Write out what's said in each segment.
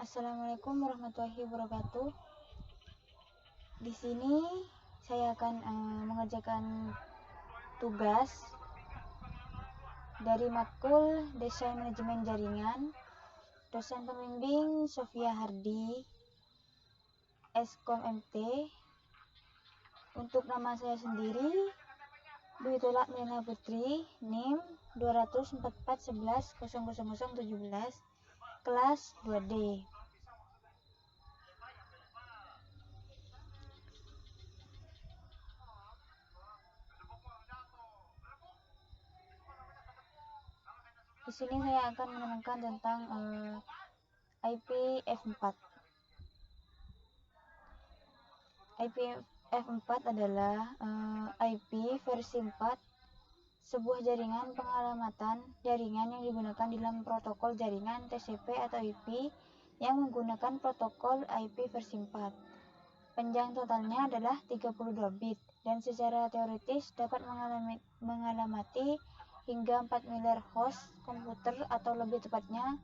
Assalamualaikum warahmatullahi wabarakatuh. Di sini saya akan mengerjakan tugas dari matkul Desain Manajemen Jaringan, dosen pembimbing Sofia Hardi, Eskom MT. Untuk nama saya sendiri, Dwi Tolak Melina Putri, NIM 24411000017, kelas 2D. Di sini saya akan menerangkan tentang IP F4. IP F4 adalah IP versi 4, sebuah jaringan pengalamatan jaringan yang digunakan dalam protokol jaringan TCP atau IP yang menggunakan protokol IP versi 4. Panjang totalnya adalah 32 bit dan secara teoritis dapat mengalamati hingga 4 miliar host komputer atau lebih tepatnya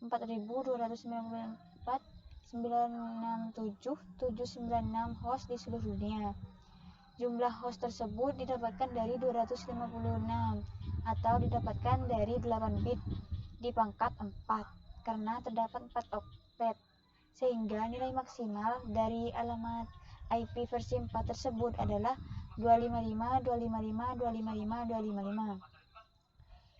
4.294.967.796 host di seluruh dunia. Jumlah host tersebut didapatkan dari 256 atau didapatkan dari 8 bit di pangkat 4 karena terdapat 4 oktet, sehingga nilai maksimal dari alamat IP versi 4 tersebut adalah 255.255.255.255,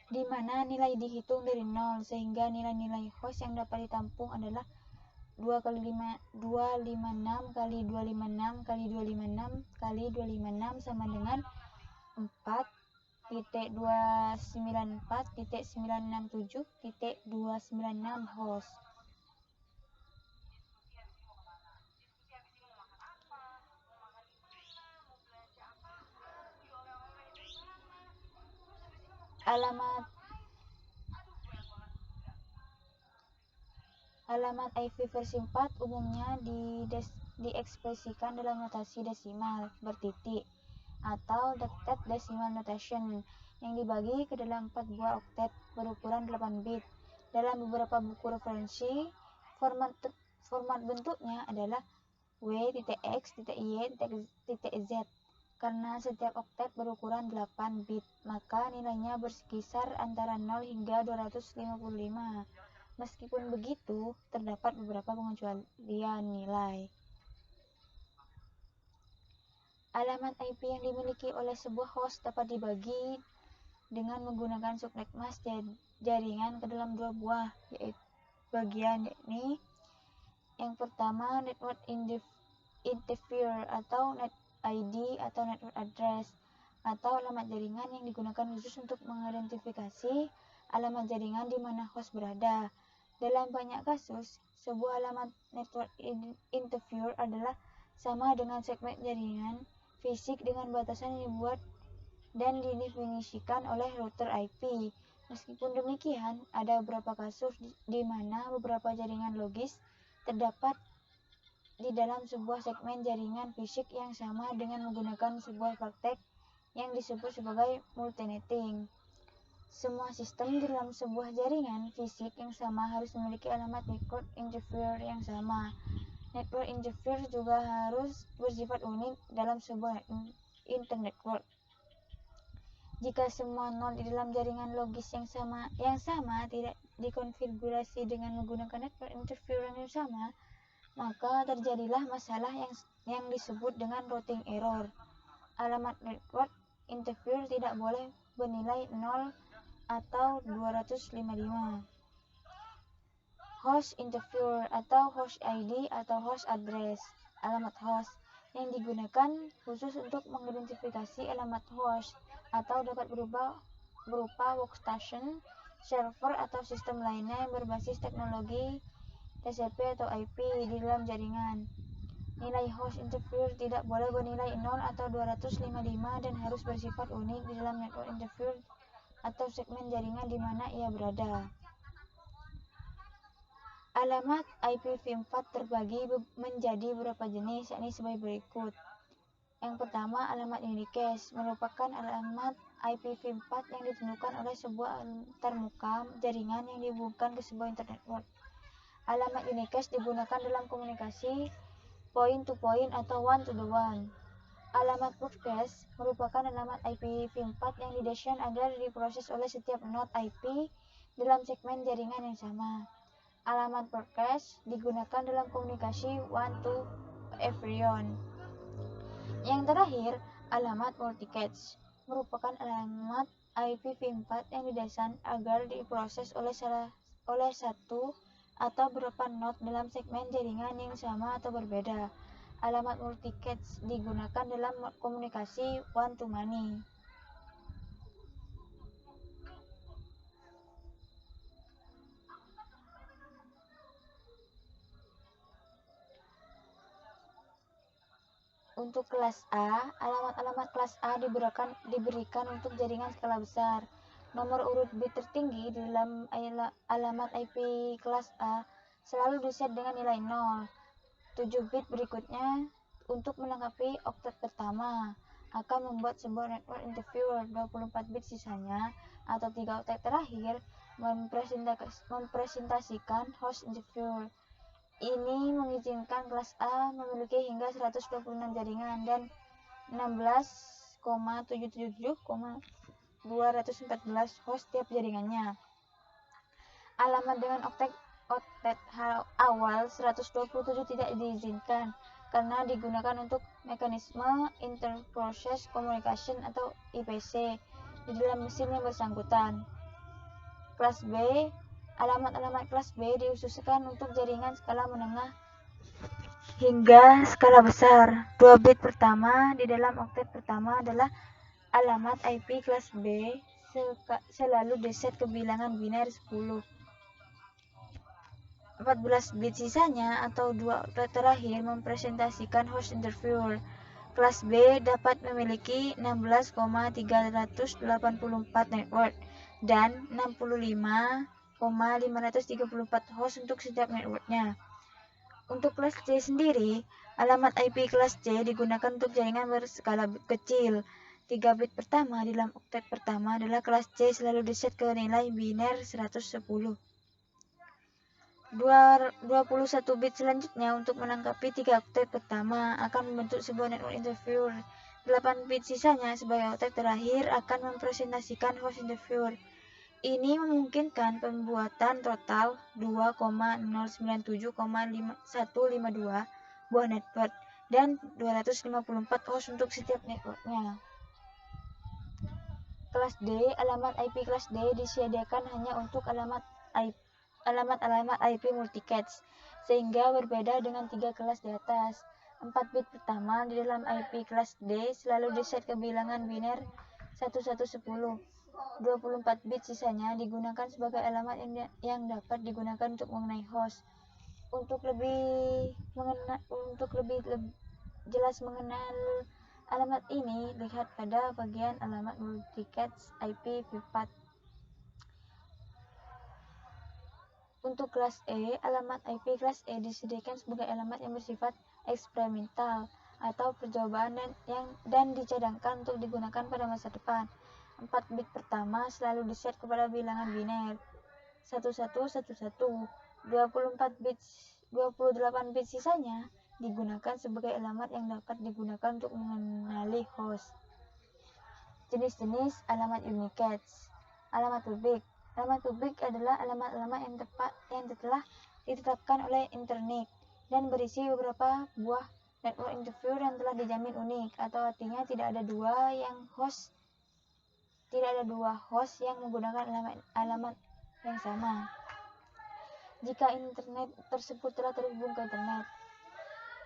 di mana nilai dihitung dari 0, sehingga nilai-nilai host yang dapat ditampung adalah 2 kali 256 kali 256 kali 256 kali 256 sama dengan 4.294.967.296 host. Alamat IP versi 4 umumnya diekspresikan dalam notasi desimal bertitik atau Decade Decimal Notation yang dibagi ke dalam 4 buah oktet berukuran 8 bit. Dalam beberapa buku referensi, format bentuknya adalah W.X.Y.Z. Karena setiap oktet berukuran 8 bit, maka nilainya berkisar antara 0 hingga 255. Meskipun begitu, terdapat beberapa pengecualian nilai. Alamat IP yang dimiliki oleh sebuah host dapat dibagi dengan menggunakan subnet mask jaringan ke dalam dua buah bagian, yakni yang pertama network interface atau net ID atau network address atau alamat jaringan yang digunakan khusus untuk mengidentifikasi alamat jaringan di mana host berada. Dalam banyak kasus, sebuah alamat network interface adalah sama dengan segmen jaringan fisik dengan batasan yang dibuat dan didefinisikan oleh router IP. Meskipun demikian, ada beberapa kasus di mana beberapa jaringan logis terdapat di dalam sebuah segmen jaringan fisik yang sama dengan menggunakan sebuah praktek yang disebut sebagai multinetting. Semua sistem di dalam sebuah jaringan fisik yang sama harus memiliki alamat network interface yang sama. Network interface juga harus bersifat unik dalam sebuah internetwork. Jika semua node di dalam jaringan logis yang sama tidak dikonfigurasi dengan menggunakan network interface yang sama, maka terjadilah masalah yang disebut dengan routing error. Alamat network interface tidak boleh bernilai 0 atau 255. Host interface atau host ID atau host address, alamat host yang digunakan khusus untuk mengidentifikasi alamat host atau dapat berupa workstation, server atau sistem lainnya yang berbasis teknologi TCP atau IP di dalam jaringan. Nilai host interface tidak boleh bernilai 0 atau 255 dan harus bersifat unik di dalam network interface atau segmen jaringan di mana ia berada. Alamat IPv4 terbagi menjadi beberapa jenis, yakni sebagai berikut. Yang pertama, alamat unicast merupakan alamat IPv4 yang ditentukan oleh sebuah antarmuka jaringan yang dihubungkan ke sebuah internet network. Alamat unicast digunakan dalam komunikasi point to point atau one to the one. Alamat broadcast merupakan alamat IPv4 yang didesain agar diproses oleh setiap node IP dalam segmen jaringan yang sama. Alamat broadcast digunakan dalam komunikasi one to everyone. Yang terakhir, alamat multicast merupakan alamat IPv4 yang didesain agar diproses oleh satu atau beberapa node dalam segmen jaringan yang sama atau berbeda. Alamat multicast digunakan dalam komunikasi one to many. Untuk kelas A, alamat-alamat kelas A diberikan untuk jaringan skala besar. Nomor urut bit tertinggi di dalam alamat IP kelas A selalu diset dengan nilai 0. 7 bit berikutnya untuk melengkapi oktet pertama akan membuat sebuah network interviewer. 24 bit sisanya atau 3 oktet terakhir mempresentasikan host interviewer. Ini mengizinkan kelas A memiliki hingga 126 jaringan dan 16,777,214 host tiap jaringannya. Alamat dengan oktet awal 127 tidak diizinkan karena digunakan untuk mekanisme Inter-Process Communication atau IPC di dalam mesin yang bersangkutan. Kelas B, alamat-alamat kelas B dikhususkan untuk jaringan skala menengah hingga skala besar. 2 bit pertama di dalam oktet pertama adalah alamat IP kelas B selalu diset ke bilangan biner 10. 14 bit sisanya atau 2 oktet terakhir mempresentasikan host interviewer. Kelas B dapat memiliki 16,384 network dan 65,534 host untuk setiap networknya. Untuk kelas C sendiri, alamat IP kelas C digunakan untuk jaringan berskala kecil. 3 bit pertama di dalam oktet pertama adalah kelas C selalu diset ke nilai biner 110. 21 bit selanjutnya untuk melengkapi 3 oktet pertama akan membentuk sebuah network interviewer. 8 bit sisanya sebagai oktet terakhir akan mempresentasikan host interviewer. Ini memungkinkan pembuatan total 2,097,152 buah network dan 254 host untuk setiap networknya. Kelas D, alamat IP kelas D disediakan hanya untuk alamat IP multicast, sehingga berbeda dengan 3 kelas di atas. 4 bit pertama di dalam IP kelas D selalu diset ke bilangan biner 1110. 24 bit sisanya digunakan sebagai alamat yang dapat digunakan untuk mengenai host. Untuk lebih jelas mengenal alamat ini, lihat pada bagian alamat multicast IPv4. Untuk kelas E, alamat IP kelas E disediakan sebagai alamat yang bersifat eksperimental atau percobaan dan dicadangkan untuk digunakan pada masa depan. 4 bit pertama selalu diset kepada bilangan biner 1111. 28 bit sisanya digunakan sebagai alamat yang dapat digunakan untuk mengenali host. Jenis-jenis alamat unicast. Alamat publik. Alamat publik adalah alamat-alamat yang telah ditetapkan oleh internet dan berisi beberapa buah network interviewer yang telah dijamin unik, atau artinya tidak ada dua host yang menggunakan alamat yang sama. Jika internet tersebut telah terhubung ke internet.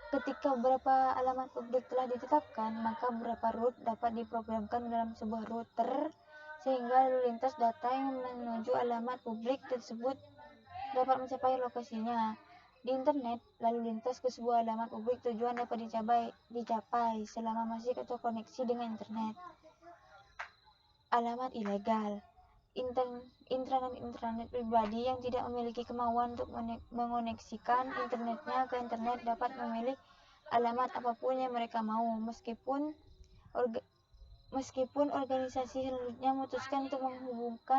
Ketika beberapa alamat publik telah ditetapkan, maka beberapa root dapat diprogramkan dalam sebuah router sehingga lalu lintas data yang menuju alamat publik tersebut dapat mencapai lokasinya. Di internet, lalu lintas ke sebuah alamat publik tujuan dapat dicapai selama masih terkoneksi dengan internet. Alamat ilegal. Intranet pribadi yang tidak memiliki kemauan untuk mengoneksikan internetnya ke internet dapat memilih alamat apapun yang mereka mau, meskipun organisasi selanjutnya memutuskan untuk menghubungkan